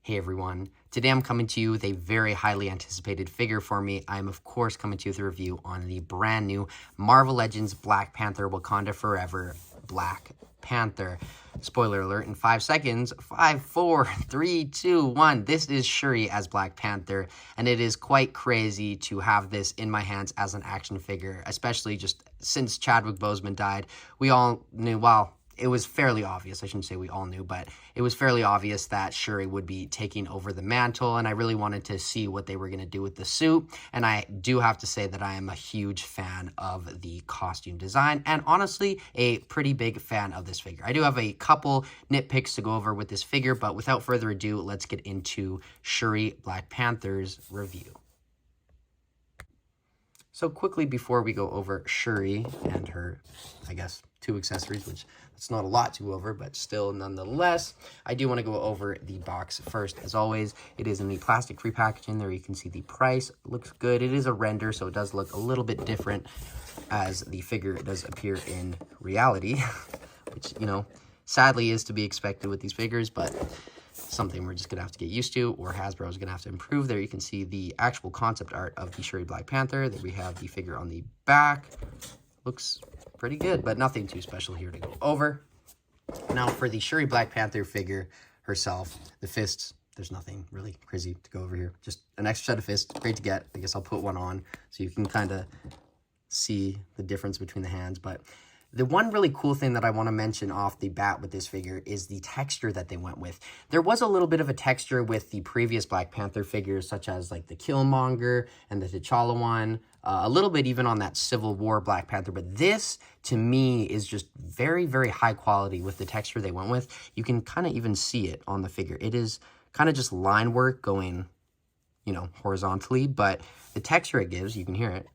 Hey everyone, today I'm coming to you with a very highly anticipated figure for me. I'm of course coming to you with a review on the brand new Marvel Legends Black Panther Wakanda Forever Black Panther. Spoiler alert in 5 seconds. 5, 4, 3, 2, 1. This is Shuri as Black Panther, and it is quite crazy to have this in my hands as an action figure, especially just since Chadwick Boseman died. We all knew, well, it was fairly obvious, I shouldn't say we all knew, but it was fairly obvious that Shuri would be taking over the mantle, and I really wanted to see what they were going to do with the suit, and I do have to say that I am a huge fan of the costume design, and honestly, a pretty big fan of this figure. I do have a couple nitpicks to go over with this figure, but without further ado, let's get into Shuri Black Panther's review. So quickly before we go over Shuri and her, I guess, 2 accessories, which it's not a lot to go over, but still nonetheless, I do want to go over the box first. As always, it is in the plastic-free packaging. There you can see the price. It looks good. It is a render, so it does look a little bit different as the figure does appear in reality, which, you know, sadly is to be expected with these figures, but something we're just going to have to get used to, or Hasbro is going to have to improve. There you can see the actual concept art of the Shuri Black Panther. There we have the figure on the back. Looks pretty good, but nothing too special here to go over. Now for the Shuri Black Panther figure herself, the fists, there's nothing really crazy to go over here. Just an extra set of fists, great to get. I guess I'll put one on so you can kind of see the difference between the hands, but the one really cool thing that I want to mention off the bat with this figure is the texture that they went with. There was a little bit of a texture with the previous Black Panther figures, such as like the Killmonger and the T'Challa one, a little bit even on that Civil War Black Panther, but this, to me, is just very, very high quality with the texture they went with. You can kind of even see it on the figure. It is kind of just line work going, you know, horizontally, but the texture it gives, you can hear it.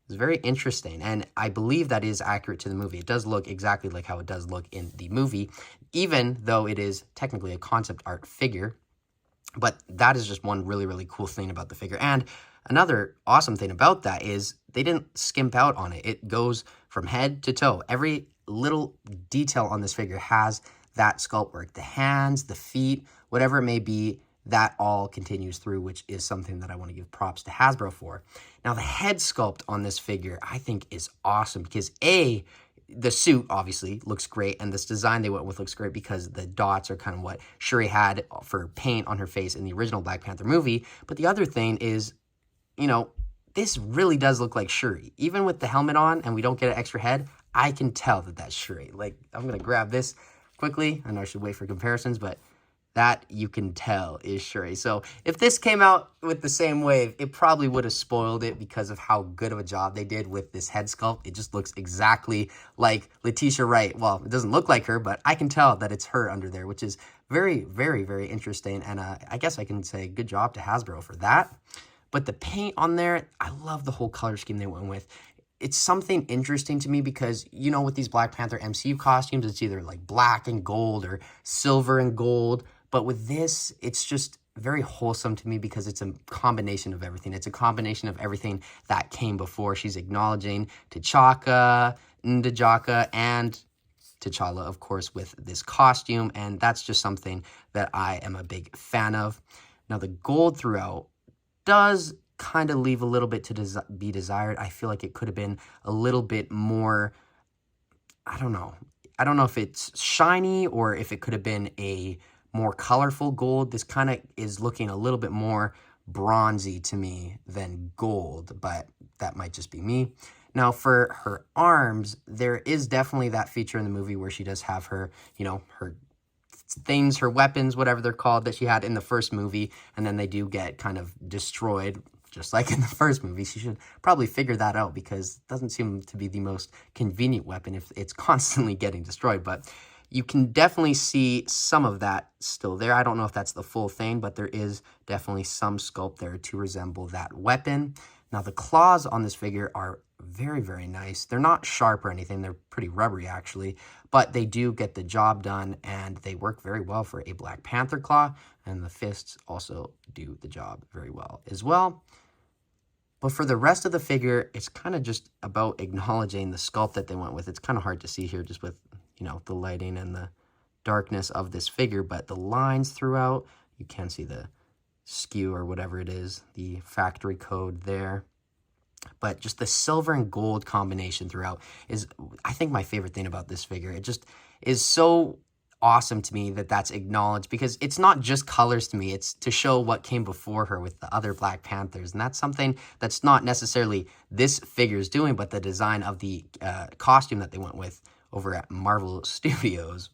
It's very interesting, and I believe that is accurate to the movie. It does look exactly like how it does look in the movie, even though it is technically a concept art figure. But that is just one really, really cool thing about the figure. And another awesome thing about that is they didn't skimp out on it. It goes from head to toe. Every little detail on this figure has that sculpt work. The hands, the feet, whatever it may be, that all continues through, which is something that I want to give props to Hasbro for. Now, the head sculpt on this figure, I think, is awesome because, A, the suit obviously looks great, and this design they went with looks great because the dots are kind of what Shuri had for paint on her face in the original Black Panther movie. But the other thing is, you know, this really does look like Shuri. Even with the helmet on and we don't get an extra head, I can tell that that's Shuri. Like, I'm going to grab this quickly. I know I should wait for comparisons, but that you can tell is Shuri. So if this came out with the same wave, it probably would have spoiled it because of how good of a job they did with this head sculpt. It just looks exactly like Letitia Wright. Well, it doesn't look like her, but I can tell that it's her under there, which is very, very, very interesting. And I guess I can say good job to Hasbro for that. But the paint on there, I love the whole color scheme they went with. It's something interesting to me because, you know, with these Black Panther MCU costumes, it's either like black and gold or silver and gold. But with this, it's just very wholesome to me because it's a combination of everything. It's a combination of everything that came before. She's acknowledging T'Chaka, N'Jaka, and T'Challa, of course, with this costume. And that's just something that I am a big fan of. Now, the gold throughout does kind of leave a little bit to be desired. I feel like it could have been a little bit more, I don't know. I don't know if it's shiny or if it could have been a more colorful gold. This kind of is looking a little bit more bronzy to me than gold, but that might just be me. Now, for her arms, there is definitely that feature in the movie where she does have her, you know, her things, her weapons, whatever they're called, that she had in the first movie, and then they do get kind of destroyed, just like in the first movie. She should probably figure that out because it doesn't seem to be the most convenient weapon if it's constantly getting destroyed, but you can definitely see some of that still there. I don't know if that's the full thing, but there is definitely some sculpt there to resemble that weapon. Now, the claws on this figure are very, very nice. They're not sharp or anything. They're pretty rubbery, actually, but they do get the job done, and they work very well for a Black Panther claw, and the fists also do the job very well as well. But for the rest of the figure, it's kind of just about acknowledging the sculpt that they went with. It's kind of hard to see here just with, you know, the lighting and the darkness of this figure, but the lines throughout, you can see the skew or whatever it is, the factory code there. But just the silver and gold combination throughout is, I think, my favorite thing about this figure. It just is so awesome to me that that's acknowledged, because it's not just colors to me. It's to show what came before her with the other Black Panthers. And that's something that's not necessarily this figure's doing, but the design of the costume that they went with over at Marvel Studios,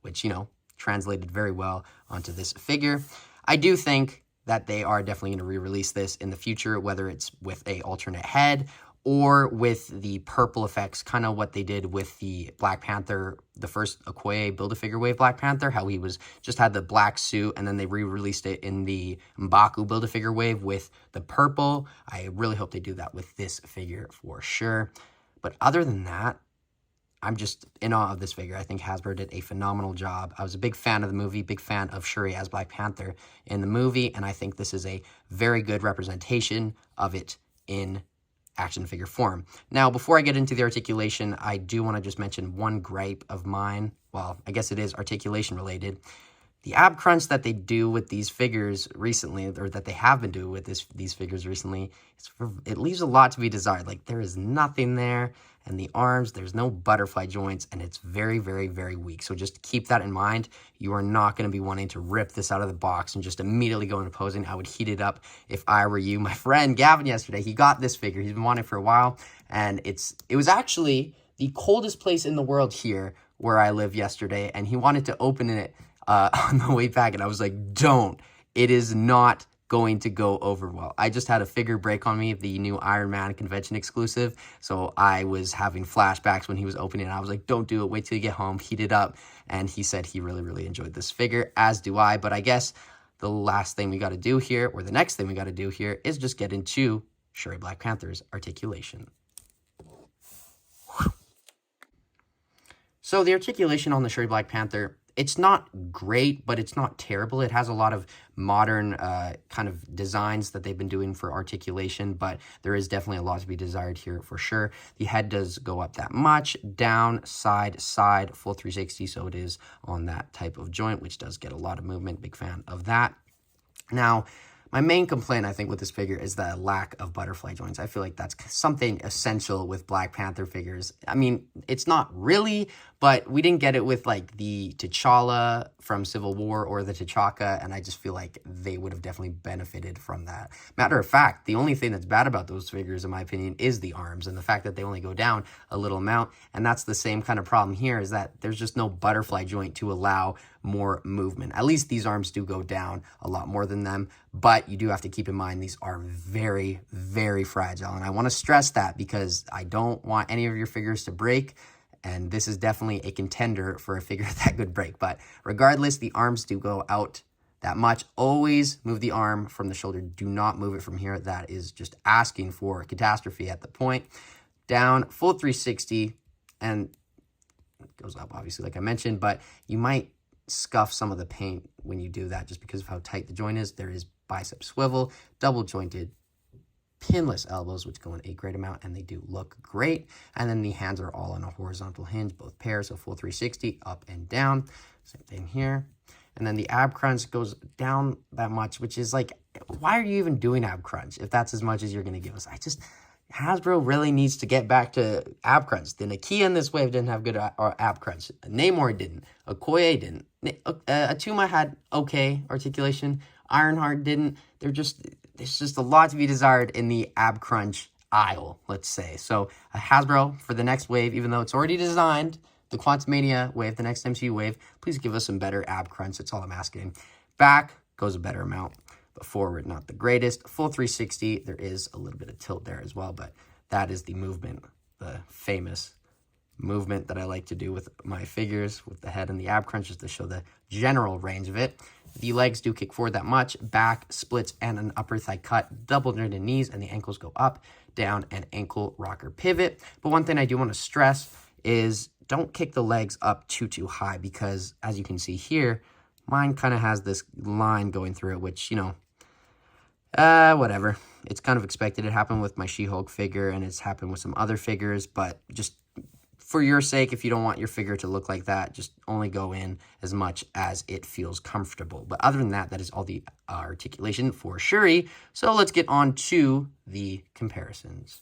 which, you know, translated very well onto this figure. I do think that they are definitely going to re-release this in the future, whether it's with a alternate head or with the purple effects, kind of what they did with the Black Panther, the first Okoye Build-A-Figure Wave Black Panther, how he was just had the black suit, and then they re-released it in the M'Baku Build-A-Figure Wave with the purple. I really hope they do that with this figure for sure. But other than that, I'm just in awe of this figure. I think Hasbro did a phenomenal job. I was a big fan of the movie, big fan of Shuri as Black Panther in the movie, and I think this is a very good representation of it in action figure form. Now, before I get into the articulation, I do want to just mention one gripe of mine. Well, I guess it is articulation related. The ab crunch that they do with these figures recently, or that they have been doing with these figures recently, it leaves a lot to be desired. Like, there is nothing there. And the arms, there's no butterfly joints, and it's very, very, very weak. So just keep that in mind. You are not going to be wanting to rip this out of the box and just immediately go into posing. I would heat it up if I were you. My friend Gavin yesterday, he got this figure. He's been wanting it for a while, and it was actually the coldest place in the world here where I live yesterday, and he wanted to open it on the way back, and I was like, don't. It is not going to go over well. I just had a figure break on me, the new Iron Man convention exclusive, so I was having flashbacks when he was opening it. I was like, don't do it, wait till you get home, heat it up. And he said he really, really enjoyed this figure, as do I. But I guess the last thing we got to do here, or the next thing we got to do here, is just get into Shuri Black Panther's articulation. So the articulation on the Shuri Black Panther, it's not great, but it's not terrible. It has a lot of modern kind of designs that they've been doing for articulation, but there is definitely a lot to be desired here for sure. The head does go up that much, down, side, side, full 360, so it is on that type of joint, which does get a lot of movement. Big fan of that. Now, my main complaint, I think, with this figure is the lack of butterfly joints. I feel like that's something essential with Black Panther figures. I mean, it's not really, but we didn't get it with, like, the T'Challa from Civil War or the T'Chaka, and I just feel like they would have definitely benefited from that. Matter of fact, the only thing that's bad about those figures, in my opinion, is the arms and the fact that they only go down a little amount, and that's the same kind of problem here, is that there's just no butterfly joint to allow more movement. At least these arms do go down a lot more than them, but you do have to keep in mind these are very, very fragile, and I want to stress that because I don't want any of your figures to break, and this is definitely a contender for a figure that could break. But regardless, the arms do go out that much. Always move the arm from the shoulder. Do not move it from here. That is just asking for catastrophe at the point. Down, full 360, and it goes up, obviously, like I mentioned, but you might scuff some of the paint when you do that just because of how tight the joint is. There is bicep swivel, double jointed, pinless elbows, which go in a great amount, and they do look great. And then the hands are all on a horizontal hinge, both pairs, so full 360, up and down. Same thing here. And then the ab crunch goes down that much, which is like, why are you even doing ab crunch if that's as much as you're going to give us? Hasbro really needs to get back to ab crunch. The Nakia in this wave didn't have good ab crunch. Namor didn't. Okoye didn't. Atuma had okay articulation. Ironheart didn't. There's just a lot to be desired in the ab crunch aisle, let's say. So Hasbro, for the next wave, even though it's already designed, the Quantumania wave, the next MCU wave, please give us some better ab crunch. That's all I'm asking. Back goes a better amount, but forward, not the greatest. Full 360, there is a little bit of tilt there as well, but that is the movement, the famous movement that I like to do with my figures, with the head and the ab crunches to show the general range of it. The legs do kick forward that much, back, splits, and an upper thigh cut, double jointed knees, and the ankles go up, down, and ankle rocker pivot. But one thing I do want to stress is don't kick the legs up too high, because as you can see here, mine kind of has this line going through it, which, you know, whatever. It's kind of expected. It happened with my She-Hulk figure, and it's happened with some other figures, but just for your sake, if you don't want your figure to look like that, just only go in as much as it feels comfortable. But other than that, that is all the articulation for Shuri. So let's get on to the comparisons.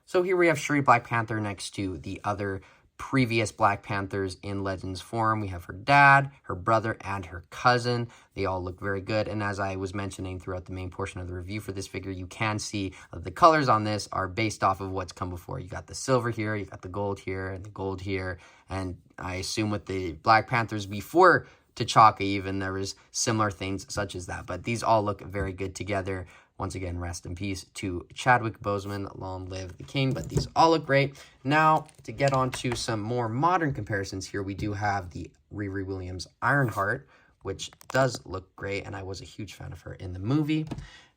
So here we have Shuri Black Panther next to the other previous Black Panthers in Legends form. We have her dad, her brother, and her cousin. They all look very good. And as I was mentioning throughout the main portion of the review for this figure, you can see the colors on this are based off of what's come before. You got the silver here, you got the gold here, and the gold here. And I assume with the Black Panthers before T'Chaka even, there was similar things such as that. But these all look very good together. Once again, rest in peace to Chadwick Boseman. Long live the king. But these all look great. Now, to get on to some more modern comparisons here, we do have the Riri Williams Ironheart, which does look great, and I was a huge fan of her in the movie.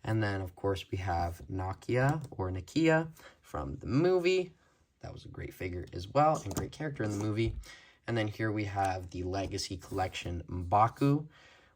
And then, of course, we have Nakia from the movie. That was a great figure as well, and great character in the movie. And then here we have the Legacy Collection M'Baku,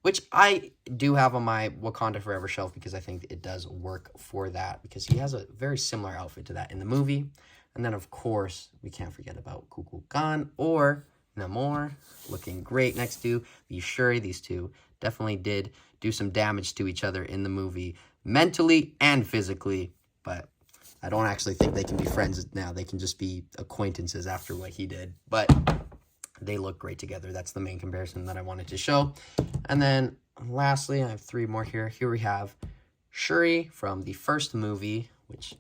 which I do have on my Wakanda Forever shelf because I think it does work for that, because he has a very similar outfit to that in the movie. And then, of course, we can't forget about Kukulkan or Namor, looking great next to the Shuri. These two definitely did do some damage to each other in the movie, mentally and physically, but I don't actually think they can be friends now. They can just be acquaintances after what he did, but they look great together. That's the main comparison that I wanted to show. And then lastly, I have three more here. Here we have Shuri from the first movie, which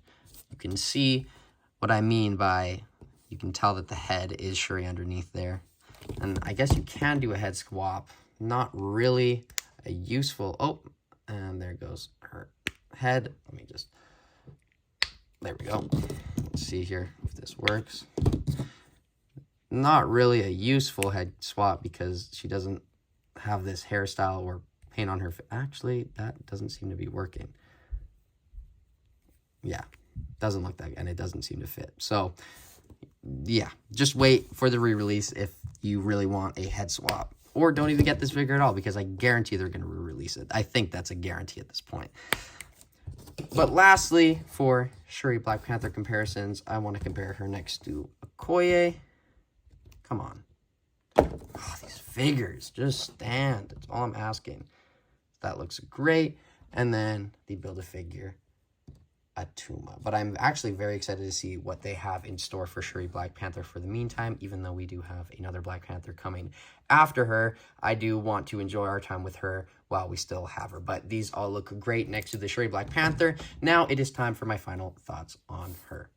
you can see what I mean by, you can tell that the head is Shuri underneath there. And I guess you can do a head swap. Not really a useful, oh, and there goes her head. Let me just, there we go. Let's see here if this works. Not really a useful head swap because she doesn't have this hairstyle or paint on her. Actually, that doesn't seem to be working. Yeah, doesn't look that good, and it doesn't seem to fit. So, yeah, just wait for the re-release if you really want a head swap. Or don't even get this figure at all, because I guarantee they're going to re-release it. I think that's a guarantee at this point. But lastly, for Shuri Black Panther comparisons, I want to compare her next to Okoye. Come on. Oh, these figures just stand. That's all I'm asking. That looks great. And then the Build-A-Figure Atuma. But I'm actually very excited to see what they have in store for Shuri Black Panther for the meantime, even though we do have another Black Panther coming after her. I do want to enjoy our time with her while we still have her. But these all look great next to the Shuri Black Panther. Now it is time for my final thoughts on her.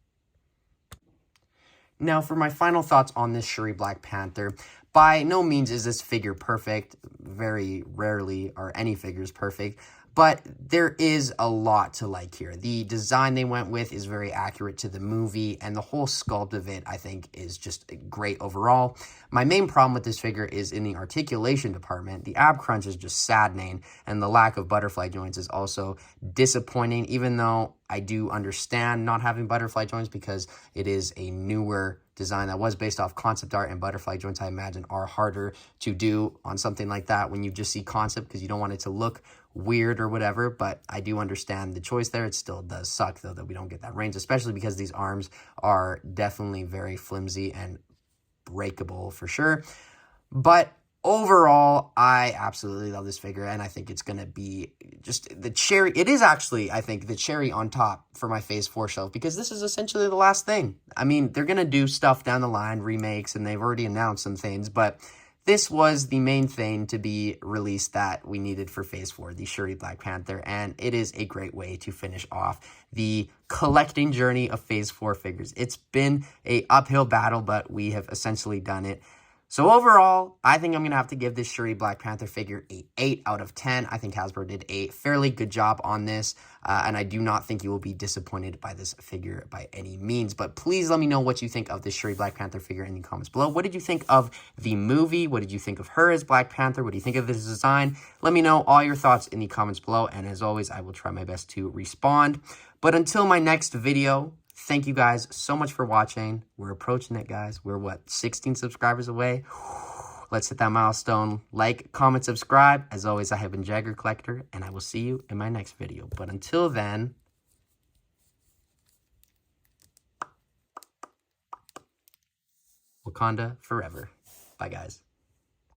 Now, for my final thoughts on this Shuri Black Panther, by no means is this figure perfect. Very rarely are any figures perfect, but there is a lot to like here. The design they went with is very accurate to the movie, and the whole sculpt of it, I think, is just great overall. My main problem with this figure is in the articulation department. The ab crunch is just saddening, and the lack of butterfly joints is also disappointing, even though I do understand not having butterfly joints because it is a newer design that was based off concept art, and butterfly joints, I imagine, are harder to do on something like that when you just see concept because you don't want it to look weird or whatever. But I do understand the choice there. It still does suck, though, that we don't get that range, especially because these arms are definitely very flimsy and breakable for sure. But overall, I absolutely love this figure, and I think it's going to be just the cherry. It is actually, I think, the cherry on top for my Phase 4 shelf, because this is essentially the last thing. I mean, they're going to do stuff down the line, remakes, and they've already announced some things, but this was the main thing to be released that we needed for Phase 4, the Shuri Black Panther, and it is a great way to finish off the collecting journey of Phase 4 figures. It's been an uphill battle, but we have essentially done it. So overall, I think I'm going to have to give this Shuri Black Panther figure a 8 out of 10. I think Hasbro did a fairly good job on this, and I do not think you will be disappointed by this figure by any means. But please let me know what you think of this Shuri Black Panther figure in the comments below. What did you think of the movie? What did you think of her as Black Panther? What do you think of this design? Let me know all your thoughts in the comments below, and as always, I will try my best to respond. But until my next video, thank you guys so much for watching. We're approaching it, guys. We're, what, 16 subscribers away? Let's hit that milestone. Like, comment, subscribe. As always, I have been Jagger Collector, and I will see you in my next video. But until then, Wakanda forever. Bye, guys.